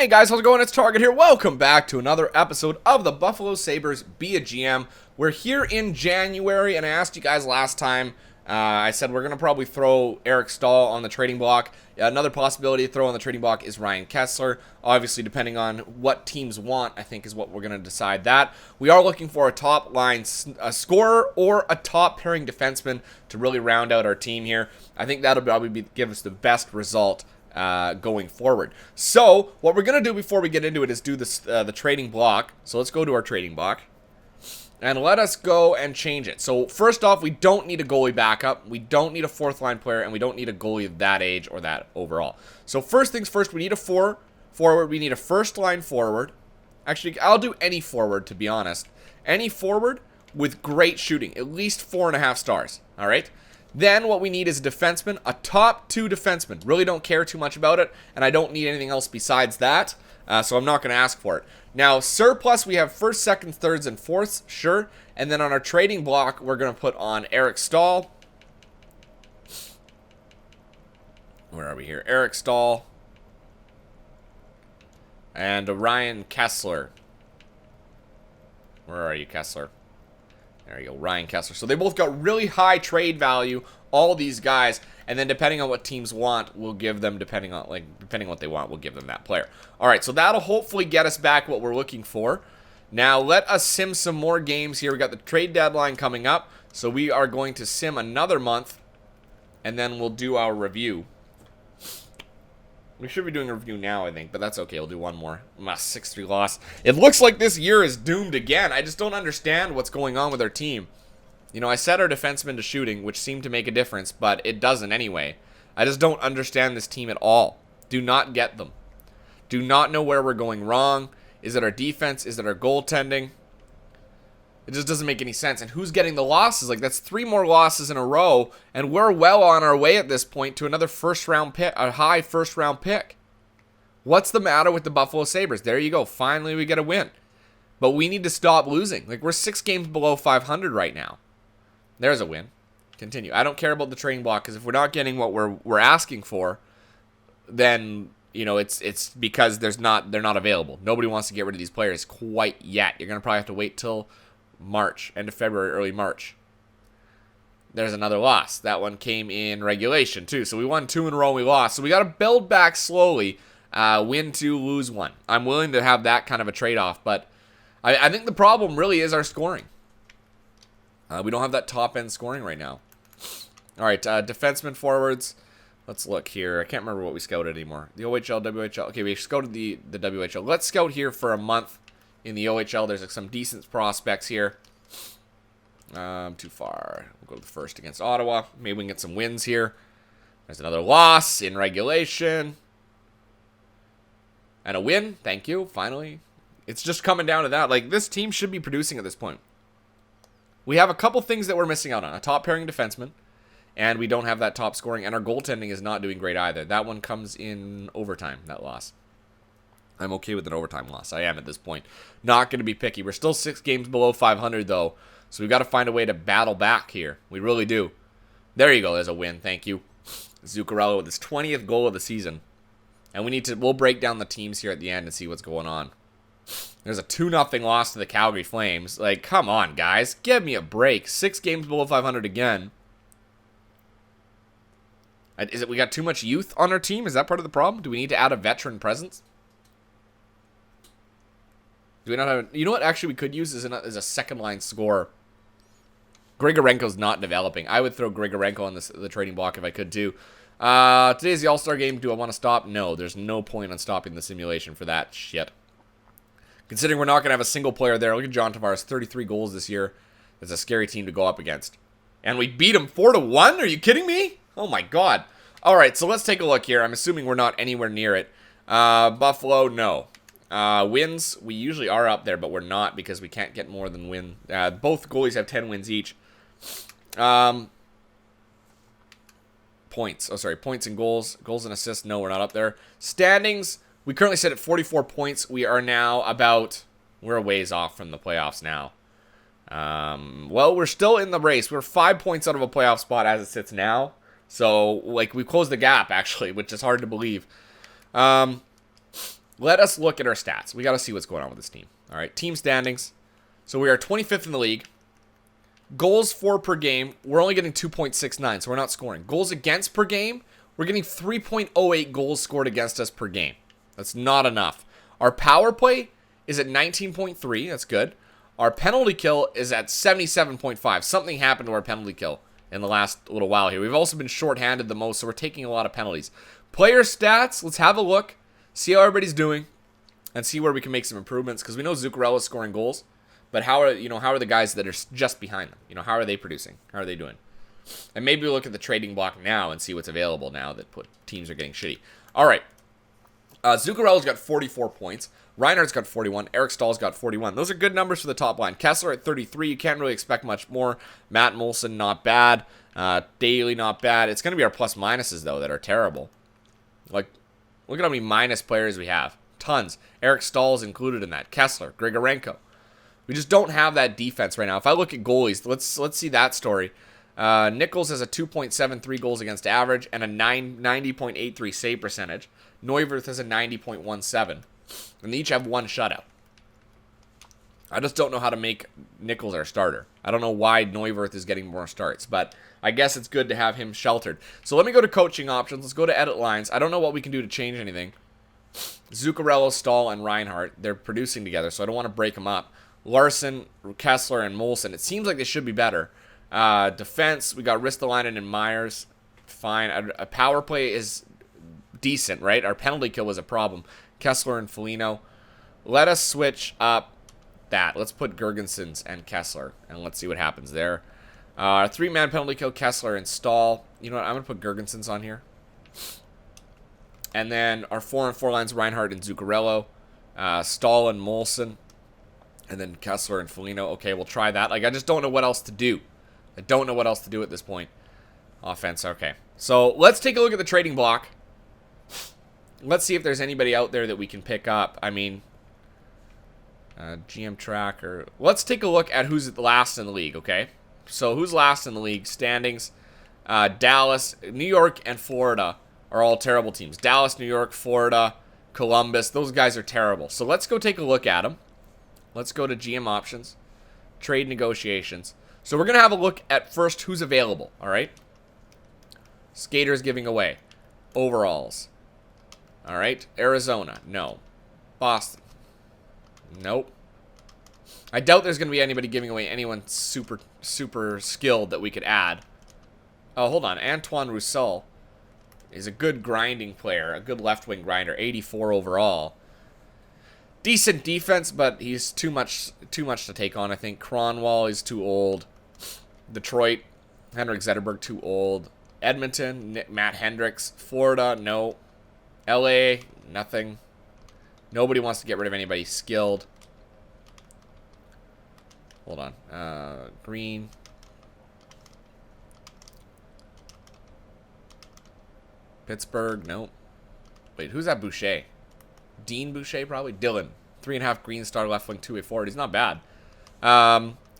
Hey guys, how's it going? It's Target here. Welcome back to another episode of the Buffalo Sabres Be a GM. We're here in January, and I asked you guys last time, I said we're going to probably throw Eric Staal on the trading block. Another possibility to throw on the trading block is Ryan Kesler. Obviously, depending on what teams want, I think is what we're going to decide that. We are looking for a top line scorer or a top pairing defenseman to really round out our team here. I think that'll probably give us the best result going forward. So what we're gonna do before we get into it is do this the trading block. So let's go to our trading block and let us go and change it. So first off, we don't need a goalie backup, we don't need a fourth line player, and we don't need a goalie of that age or that overall. So first things first, we need a forward, we need a first line forward. Actually, I'll do any forward, to be honest. Any forward with great shooting, at least 4.5 stars. All right. Then what we need is a defenseman, a top 2 defenseman. Really don't care too much about it, and I don't need anything else besides that, so I'm not going to ask for it. Now, surplus, we have first, second, thirds, and fourths, sure. And then on our trading block, we're going to put on Eric Staal. Where are we here? Eric Staal. And Ryan Kesler. Where are you, Kesler? There you go, Ryan Kesler. So they both got really high trade value, all these guys, and then depending on what teams want, we'll give them, depending on what they want, we'll give them that player. All right, so that'll hopefully get us back what we're looking for. Now, let us sim some more games here. We got the trade deadline coming up, so we are going to sim another month, and then we'll do our review. We should be doing a review now, I think, but that's okay. We'll do one more. 6-3 loss. It looks like this year is doomed again. I just don't understand what's going on with our team. You know, I set our defensemen to shooting, which seemed to make a difference, but it doesn't anyway. I just don't understand this team at all. Do not get them. Do not know where we're going wrong. Is it our defense? Is it our goaltending? It just doesn't make any sense. And who's getting the losses? Like, that's 3 more losses in a row, and we're well on our way at this point to another first-round pick, a high first-round pick. What's the matter with the Buffalo Sabres? There you go. Finally, we get a win. But we need to stop losing. Like, we're 6 games below 500 right now. There's a win. Continue. I don't care about the trading block, because if we're not getting what we're asking for, then, you know, it's because they're not available. Nobody wants to get rid of these players quite yet. You're going to probably have to wait till March, end of February, early March. There's another loss. That one came in regulation too. So we won 2 in a row, we lost. So we got to build back slowly. Win 2, lose 1. I'm willing to have that kind of a trade-off, but I think the problem really is our scoring. We don't have that top-end scoring right now. All right, defensemen, forwards. Let's look here. I can't remember what we scouted anymore. The OHL, WHL. Okay, we scouted the WHL. Let's scout here for a month. In the OHL, there's some decent prospects here. Too far. We'll go to the first against Ottawa. Maybe we can get some wins here. There's another loss in regulation. And a win. Thank you. Finally. It's just coming down to that. Like, this team should be producing at this point. We have a couple things that we're missing out on. A top pairing defenseman. And we don't have that top scoring. And our goaltending is not doing great either. That one comes in overtime, that loss. I'm okay with an overtime loss. I am at this point. Not going to be picky. We're still 6 games below 500, though. So we've got to find a way to battle back here. We really do. There you go. There's a win. Thank you. Zuccarello with his 20th goal of the season. And we'll break down the teams here at the end and see what's going on. There's a 2-0 loss to the Calgary Flames. Like, come on, guys. Give me a break. 6 games below 500 again. Is it we got too much youth on our team? Is that part of the problem? Do we need to add a veteran presence? Do we not have? You know what? Actually, we could use as a second line scorer. Grigorenko's not developing. I would throw Grigorenko on the trading block if I could too. Today's the All-Star game. Do I want to stop? No. There's no point on stopping the simulation for that shit. Considering we're not going to have a single player there. Look at John Tavares, 33 goals this year. It's a scary team to go up against. And we beat him 4-1? Are you kidding me? Oh my god. All right, so let's take a look here. I'm assuming we're not anywhere near it. Buffalo, no. Wins, we usually are up there, but we're not because we can't get more than win. Both goalies have 10 wins each. Points. Oh, sorry. Points and goals. Goals and assists. No, we're not up there. Standings, we currently sit at 44 points. We are now we're a ways off from the playoffs now. Well, we're still in the race. We're 5 points out of a playoff spot as it sits now. So, like, we've closed the gap, actually, which is hard to believe. let us look at our stats. We got to see what's going on with this team. All right, team standings. So we are 25th in the league. Goals for per game, we're only getting 2.69, so we're not scoring. Goals against per game, we're getting 3.08 goals scored against us per game. That's not enough. Our power play is at 19.3. That's good. Our penalty kill is at 77.5. Something happened to our penalty kill in the last little while here. We've also been shorthanded the most, so we're taking a lot of penalties. Player stats, let's have a look, see how everybody's doing, and see where we can make some improvements, because we know Zuccarello's scoring goals, but how are the guys that are just behind them? How are they producing? How are they doing? And maybe we look at the trading block now and see what's available now that teams are getting shitty. All right. Zuccarello's got 44 points. Reinhardt's got 41. Eric Stahl's got 41. Those are good numbers for the top line. Kessler at 33. You can't really expect much more. Matt Molson, not bad. Daly, not bad. It's going to be our plus minuses, though, that are terrible. Like, look at how many minus players we have. Tons. Eric Stahl's included in that. Kessler, Grigorenko. We just don't have that defense right now. If I look at goalies, let's see that story. Nichols has a 2.73 goals against average and a 90.83 save percentage. Neuwirth has a 90.17. And they each have one shutout. I just don't know how to make Nichols our starter. I don't know why Neuwirth is getting more starts, but I guess it's good to have him sheltered. So let me go to coaching options. Let's go to edit lines. I don't know what we can do to change anything. Zuccarello, Stahl, and Reinhardt, they're producing together, so I don't want to break them up. Larson, Kessler, and Molson. It seems like they should be better. Defense, we got Ristolainen and Myers. Fine. A power play is decent, right? Our penalty kill was a problem. Kessler and Foligno. Let us switch up that. Let's put Gergensons and Kessler, and let's see what happens there. Three-man penalty kill, Kessler and Stahl. You know what? I'm going to put Gergensons on here. And then our 4-on-4 lines, Reinhardt and Zuccarello. Stahl and Molson. And then Kessler and Foligno. Okay, we'll try that. Like, I just don't know what else to do. I don't know what else to do at this point. Offense, okay. So, let's take a look at the trading block. Let's see if there's anybody out there that we can pick up. I mean, GM tracker. Let's take a look at who's last in the league, okay? So, who's last in the league? Standings. Dallas, New York, and Florida are all terrible teams. Dallas, New York, Florida, Columbus. Those guys are terrible. So, let's go take a look at them. Let's go to GM options, trade negotiations. So we're going to have a look at first who's available, all right? Skaters giving away. Overalls. All right. Arizona. No. Boston. Nope. I doubt there's going to be anybody giving away anyone super skilled that we could add. Oh, hold on. Antoine Roussel is a good grinding player, a good left-wing grinder, 84 overall. Decent defense, but he's too much to take on, I think. Cronwall is too old. Detroit, Henrik Zetterberg, too old. Edmonton, Matt Hendricks. Florida, no. LA, nothing. Nobody wants to get rid of anybody skilled. Hold on. Green. Pittsburgh, no. Wait, who's that Boucher? Dean Boucher, probably. Dylan. 3.5 green star, left wing, 2-way forward. He's not bad.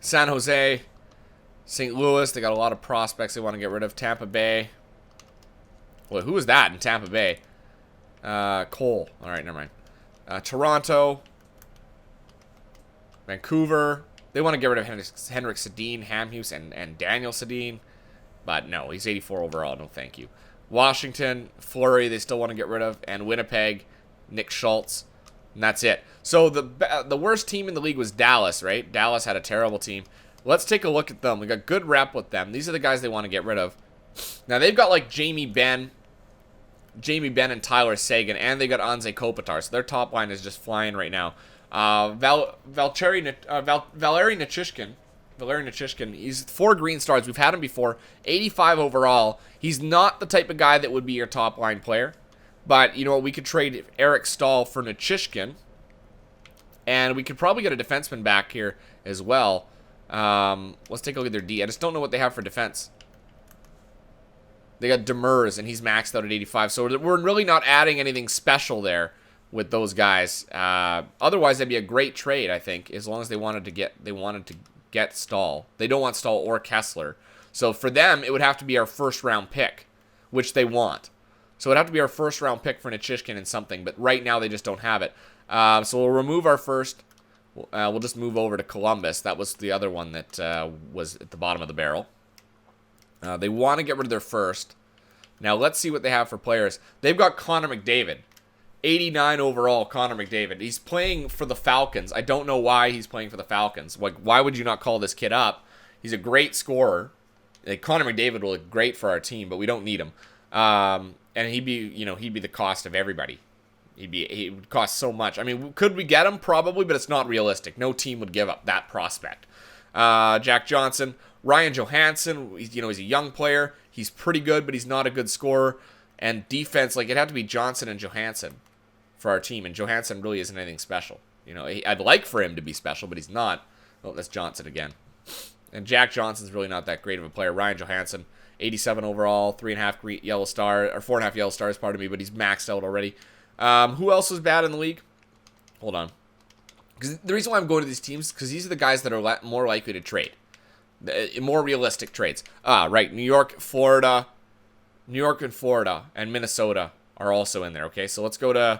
San Jose. St. Louis. They got a lot of prospects they want to get rid of. Tampa Bay. Well, who was that in Tampa Bay? Cole. All right, never mind. Toronto. Vancouver. They want to get rid of Henrik Sedin, Hamhuis, and Daniel Sedin. But no, he's 84 overall. No, thank you. Washington. Fleury, they still want to get rid of. And Winnipeg. Nick Schultz, and that's it. So the worst team in the league was Dallas, right? Dallas had a terrible team. Let's take a look at them. We got good rep with them. These are the guys they want to get rid of. Now, they've got like Jamie Benn and Tyler Sagan, and they got Anze Kopitar, so their top line is just flying right now. Valeri Nichushkin, he's 4 green stars. We've had him before. 85 overall. He's not the type of guy that would be your top line player. But, you know what, we could trade Eric Stahl for Nichushkin. And we could probably get a defenseman back here as well. Let's take a look at their D. I just don't know what they have for defense. They got Demers, and he's maxed out at 85. So we're really not adding anything special there with those guys. Otherwise, that'd be a great trade, I think, as long as they wanted to get Stahl. They don't want Stahl or Kessler. So for them, it would have to be our first-round pick, which they want. So it'd have to be our first round pick for Nichushkin and something, but right now they just don't have it. So we'll remove our first. We'll just move over to Columbus. That was the other one that was at the bottom of the barrel. They want to get rid of their first. Now let's see what they have for players. They've got Connor McDavid. 89 overall, Connor McDavid. He's playing for the Falcons. I don't know why he's playing for the Falcons. Like, why would you not call this kid up? He's a great scorer. Like, Connor McDavid will look great for our team, but we don't need him. And he'd be the cost of everybody. He would cost so much. I mean, could we get him? Probably, but it's not realistic. No team would give up that prospect. Jack Johnson, Ryan Johansson. He's a young player. He's pretty good, but he's not a good scorer. And defense, like, it'd have to be Johnson and Johansson for our team. And Johansson really isn't anything special. I'd like for him to be special, but he's not. Oh, that's Johnson again. And Jack Johnson's really not that great of a player. Ryan Johansson, 87 overall, 3.5 yellow star, or 4.5 yellow stars, pardon me, but he's maxed out already. Who else is bad in the league? Hold on. Because the reason why I'm going to these teams, because these are the guys that are more likely to trade. More realistic trades. Right. New York and Florida, and Minnesota are also in there. Okay, so let's go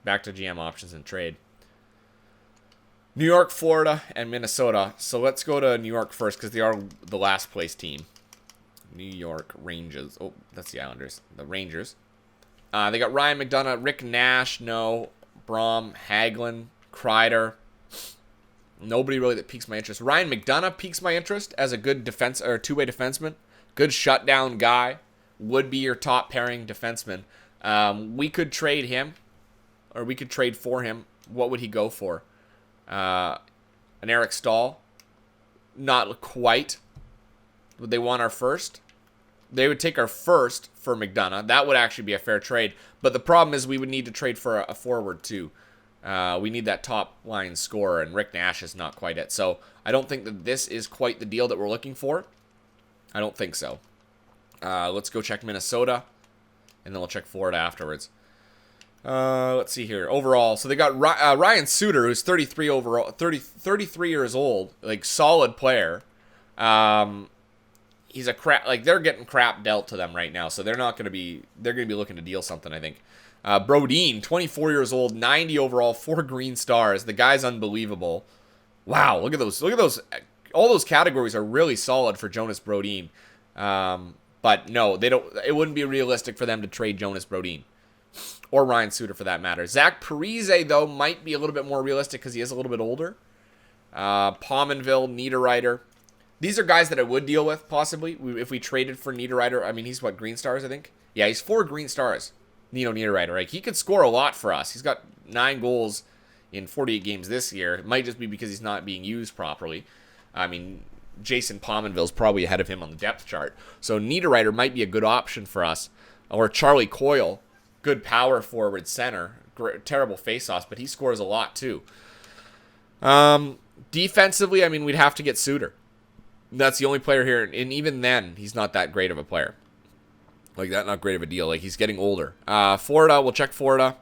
back to GM options and trade. New York, Florida, and Minnesota. So let's go to New York first because they are the last place team. New York Rangers. Oh, that's the Islanders. The Rangers. They got Ryan McDonough, Rick Nash, no, Braum, Hagelin, Kreider. Nobody really that piques my interest. Ryan McDonough piques my interest as a good defense or two-way defenseman. Good shutdown guy. Would be your top pairing defenseman. We could trade him, or we could trade for him. What would he go for? An Eric Stahl? Not quite. Would they want our first? They would take our first for McDonough. That would actually be a fair trade. But the problem is we would need to trade for a forward too. We need that top line scorer, and Rick Nash is not quite it. So I don't think that this is quite the deal that we're looking for. I don't think so. Let's go check Minnesota, and then we'll check Florida afterwards. Let's see here. Overall, so they got Ryan Suter, who's 33 overall, 33 years old, like solid player. He's a crap, like they're getting crap dealt to them right now, so they're going to be looking to deal something, I think. Brodin, 24 years old, 90 overall, 4 green stars. The guy's unbelievable. Wow, look at those. All those categories are really solid for Jonas Brodin. But no, they don't. It wouldn't be realistic for them to trade Jonas Brodin. Or Ryan Suter, for that matter. Zach Parise, though, might be a little bit more realistic because he is a little bit older. Pominville, Niederreiter. These are guys that I would deal with, possibly, if we traded for Niederreiter. I mean, he's what, green stars, I think? Yeah, he's 4 green stars, Nino Niederreiter. Right? He could score a lot for us. He's got 9 goals in 48 games this year. It might just be because he's not being used properly. I mean, Jason Pominville's probably ahead of him on the depth chart. So Niederreiter might be a good option for us. Or Charlie Coyle. Good power forward center. Terrible face-offs, but he scores a lot too. Defensively, I mean, we'd have to get Suter. That's the only player here, and even then, he's not that great of a player. Like, that, not great of a deal. Like, he's getting older. Florida, we'll check Florida.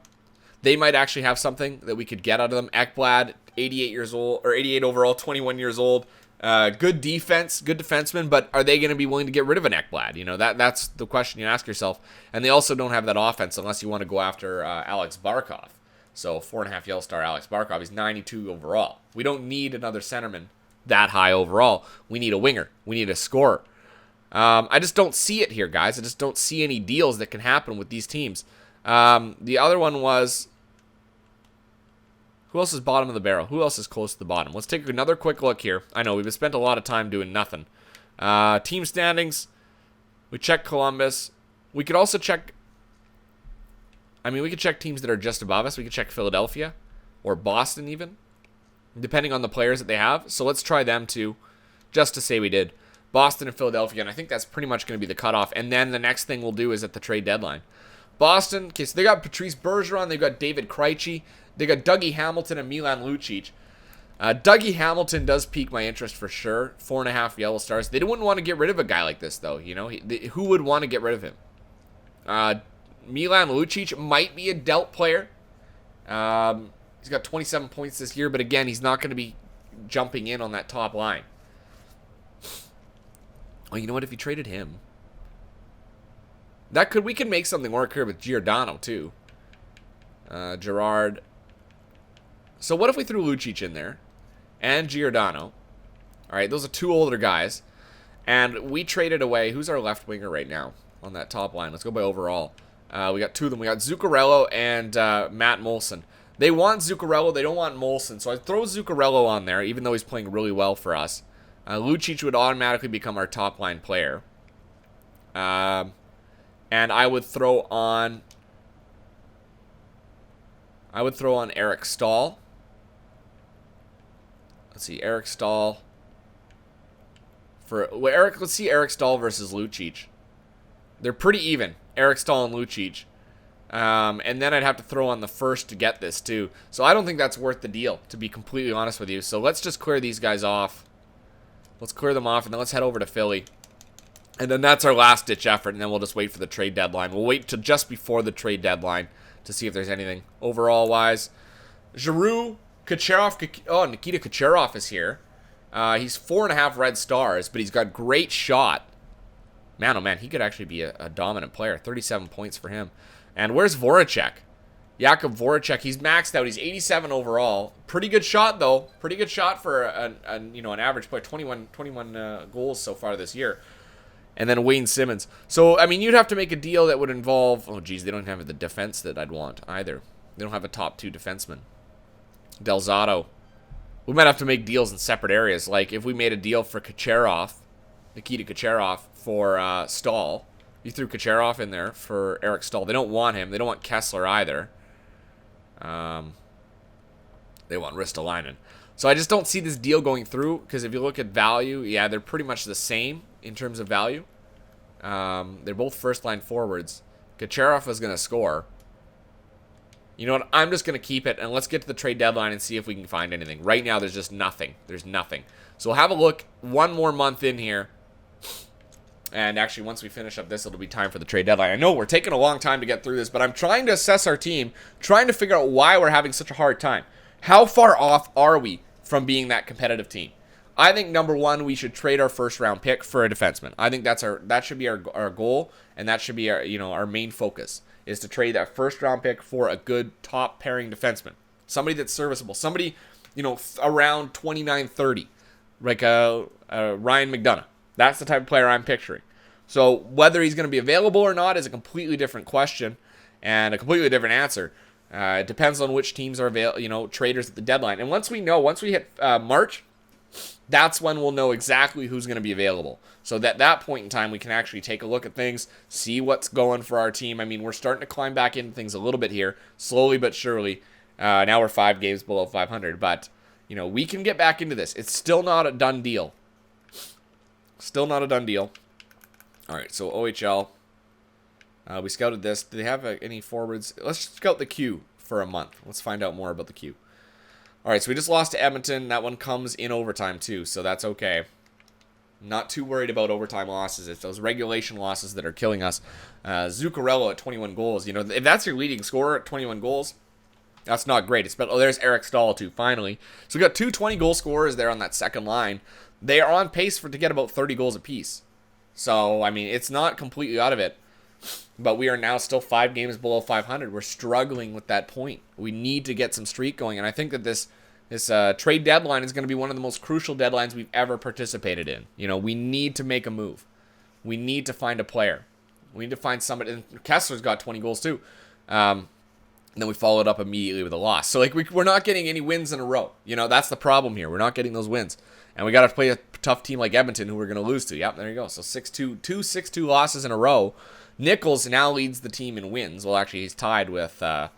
They might actually have something that we could get out of them. Ekblad, 88 years old, or 88 overall, 21 years old. Good defense, good defenseman, but are they going to be willing to get rid of an Ekblad? That's the question you ask yourself. And they also don't have that offense unless you want to go after Alex Barkov. So 4.5 yellow star Alex Barkov. He's 92 overall. We don't need another centerman that high overall. We need a winger. We need a scorer. I just don't see it here, guys. I just don't see any deals that can happen with these teams. The other one was... Who else is bottom of the barrel? Who else is close to the bottom? Let's take another quick look here. I know, we've spent a lot of time doing nothing. Team standings. We check Columbus. We could also check... we could check teams that are just above us. We could check Philadelphia. Or Boston, even. Depending on the players that they have. So let's try them too. Just to say we did. Boston and Philadelphia. And I think that's pretty much going to be the cutoff. And then the next thing we'll do is at the trade deadline. Boston. Okay, so they got Patrice Bergeron. They've got David Krejci. They got Dougie Hamilton and Milan Lucic. Dougie Hamilton does pique my interest for sure. 4.5 yellow stars. They wouldn't want to get rid of a guy like this, though. Who would want to get rid of him? Milan Lucic might be a dealt player. He's got 27 points this year, but again, he's not going to be jumping in on that top line. Oh, you know what? If you traded him... We could make something work here with Giordano, too. Gerard. So what if we threw Lucic in there? And Giordano. All right, those are 2 older guys. And we traded away. Who's our left winger right now on that top line? Let's go by overall. We got 2 of them. We got Zuccarello and Matt Molson. They want Zuccarello. They don't want Molson. So I throw Zuccarello on there, even though he's playing really well for us. Lucic would automatically become our top line player. And I would throw on... Eric Stahl. Let's see, Eric Stahl. Let's see Eric Stahl versus Lucic. They're pretty even, Eric Stahl and Lucic. And then I'd have to throw on the first to get this too. So I don't think that's worth the deal, to be completely honest with you. So let's just clear these guys off. Let's clear them off, and then let's head over to Philly. And then that's our last-ditch effort, and then we'll just wait for the trade deadline. We'll wait till just before the trade deadline to see if there's anything overall-wise. Giroux, Kucherov. Oh, Nikita Kucherov is here. He's 4.5 red stars, but he's got great shot. Man, oh man, he could actually be a dominant player. 37 points for him. And where's Voracek? Jakub Voracek, he's maxed out. He's 87 overall. Pretty good shot, though. Pretty good shot for an average player. 21 goals so far this year. And then Wayne Simmons. So, I mean, you'd have to make a deal that would involve... Oh, geez, they don't have the defense that I'd want either. They don't have a top 2 defenseman. Delzato. We might have to make deals in separate areas. Like, if we made a deal for Kucherov, Nikita Kucherov, for Stahl. You threw Kucherov in there for Eric Stahl. They don't want him. They don't want Kessler either. They want Ristolainen. So I just don't see this deal going through, because if you look at value, yeah, they're pretty much the same in terms of value. They're both first-line forwards. Kucherov is going to score. You know what? I'm just going to keep it, and let's get to the trade deadline and see if we can find anything. Right now, there's just nothing. There's nothing. So we'll have a look one more month in here. And actually, once we finish up this, it'll be time for the trade deadline. I know we're taking a long time to get through this, but I'm trying to assess our team, trying to figure out why we're having such a hard time. How far off are we from being that competitive team? I think, number one, we should trade our first-round pick for a defenseman. I think that should be our goal, and that should be our main focus, is to trade that first-round pick for a good top-pairing defenseman. Somebody that's serviceable. Somebody, around 29-30, like Ryan McDonough. That's the type of player I'm picturing. So whether he's going to be available or not is a completely different question and a completely different answer. It depends on which teams are traders at the deadline. And once we hit March, that's when we'll know exactly who's going to be available. So at that point in time, we can actually take a look at things, see what's going for our team. I mean, we're starting to climb back into things a little bit here, slowly but surely. Now we're 5 games below 500, but we can get back into this. It's still not a done deal. Still not a done deal. All right, so OHL. We scouted this. Do they have any forwards? Let's scout the Q for a month. Let's find out more about the Q. All right, so we just lost to Edmonton. That one comes in overtime, too, so that's okay. Not too worried about overtime losses. It's those regulation losses that are killing us. Zuccarello at 21 goals. If that's your leading scorer at 21 goals, that's not great. There's Eric Stahl, too, finally. So we got 2 20-goal scorers there on that second line. They are on pace to get about 30 goals apiece. So, I mean, it's not completely out of it. But we are now still 5 games below 500. We're struggling with that point. We need to get some streak going. And I think that this trade deadline is going to be one of the most crucial deadlines we've ever participated in. We need to make a move. We need to find a player. We need to find somebody. And Kessler's got 20 goals too. And then we followed up immediately with a loss. So, we're not getting any wins in a row. That's the problem here. We're not getting those wins. And we got to play a tough team like Edmonton, who we're going to lose to. Yep, there you go. So 6-2 losses in a row. Nichols now leads the team in wins. Well, actually, he's tied with our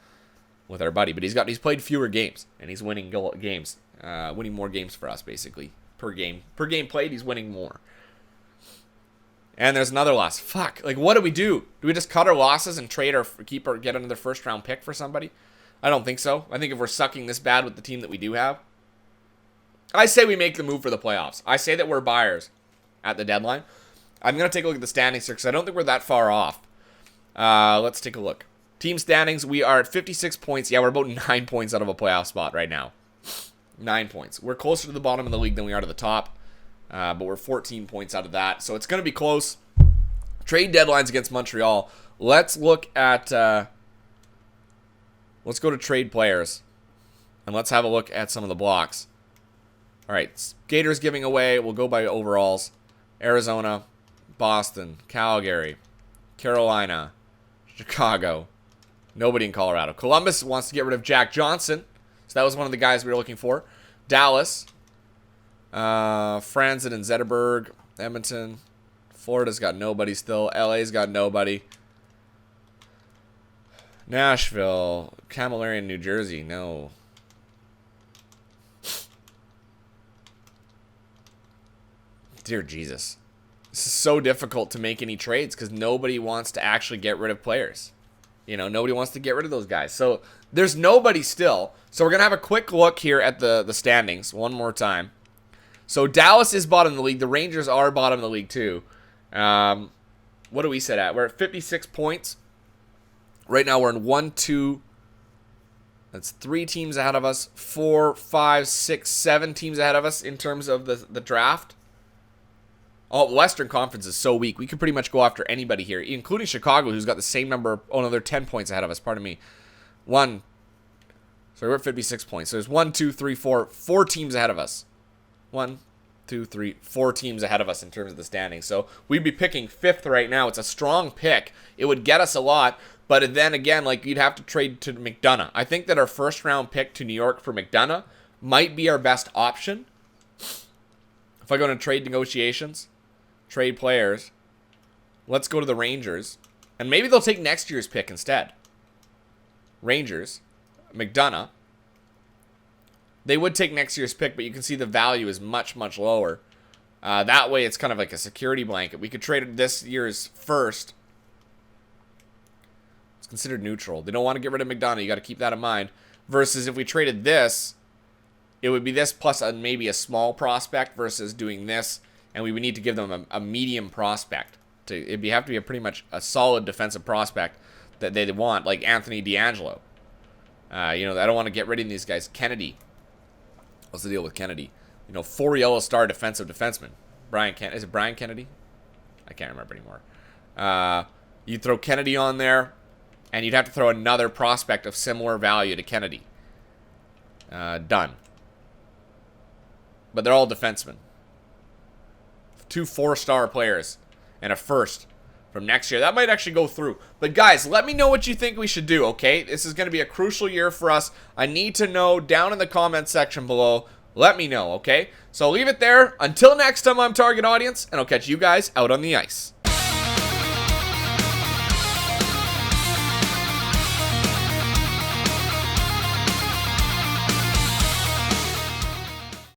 buddy, but he's played fewer games, and he's winning games, winning more games for us basically per game played. He's winning more. And there's another loss. Fuck. What do? Do we just cut our losses and trade get another first round pick for somebody? I don't think so. I think if we're sucking this bad with the team that we do have, I say we make the move for the playoffs. I say that we're buyers at the deadline. I'm going to take a look at the standings here because I don't think we're that far off. Let's take a look. Team standings, we are at 56 points. Yeah, we're about 9 points out of a playoff spot right now. 9 points. We're closer to the bottom of the league than we are to the top. But we're 14 points out of that. So it's going to be close. Trade deadlines against Montreal. Let's look at, let's go to trade players. And let's have a look at some of the blocks. All right, Skaters giving away. We'll go by overalls. Arizona, Boston, Calgary, Carolina, Chicago. Nobody in Colorado. Columbus wants to get rid of Jack Johnson. So that was one of the guys we were looking for. Dallas, Franzen and Zetterberg, Edmonton. Florida's got nobody still. LA's got nobody. Nashville, Camillerian, New Jersey. No. Dear Jesus. This is so difficult to make any trades because nobody wants to actually get rid of players. You know, nobody wants to get rid of those guys. So there's nobody still. So we're going to have a quick look here at the standings one more time. So Dallas is bottom of the league. The Rangers are bottom of the league too. What do we set at? We're at 56 points. Right now we're in 1, 2. That's 3 teams ahead of us. 4, 5, 6, 7 teams ahead of us in terms of the draft. Oh, Western Conference is so weak. We could pretty much go after anybody here, including Chicago, who's got the same number. Oh, no, they're 10 points ahead of us. Pardon me. So we're at 56 points. So there's 1, 2, 3, 4. 4 teams ahead of us. 1, 2, 3, 4 teams ahead of us in terms of the standings. So we'd be picking 5th right now. It's a strong pick. It would get us a lot. But then again, like, you'd have to trade to McDonough. I think that our first round pick to New York for McDonough might be our best option. If I go into trade negotiations, trade players, let's go to the Rangers. And maybe they'll take next year's pick instead. Rangers, McDonough. They would take next year's pick, but you can see the value is much, much lower. That way, it's kind of like a security blanket. We could trade this year's first. It's considered neutral. They don't want to get rid of McDonough. You got to keep that in mind. Versus if we traded this, it would be this plus maybe a small prospect versus doing this. And we would need to give them a medium prospect. It'd have to be pretty much a solid defensive prospect that they want, like Anthony DeAngelo. You know, I don't want to get rid of these guys. Kennedy. What's the deal with Kennedy? You know, 4 yellow star defensive defenseman. Is it Brian Kennedy? I can't remember anymore. You throw Kennedy on there, and you'd have to throw another prospect of similar value to Kennedy. Done. But they're all defensemen. 2 4-star players and a first from next year. That might actually go through. But guys, let me know what you think we should do, okay? This is going to be a crucial year for us. I need to know down in the comment section below. Let me know, okay? So leave it there. Until next time, I'm Target Audience, and I'll catch you guys out on the ice.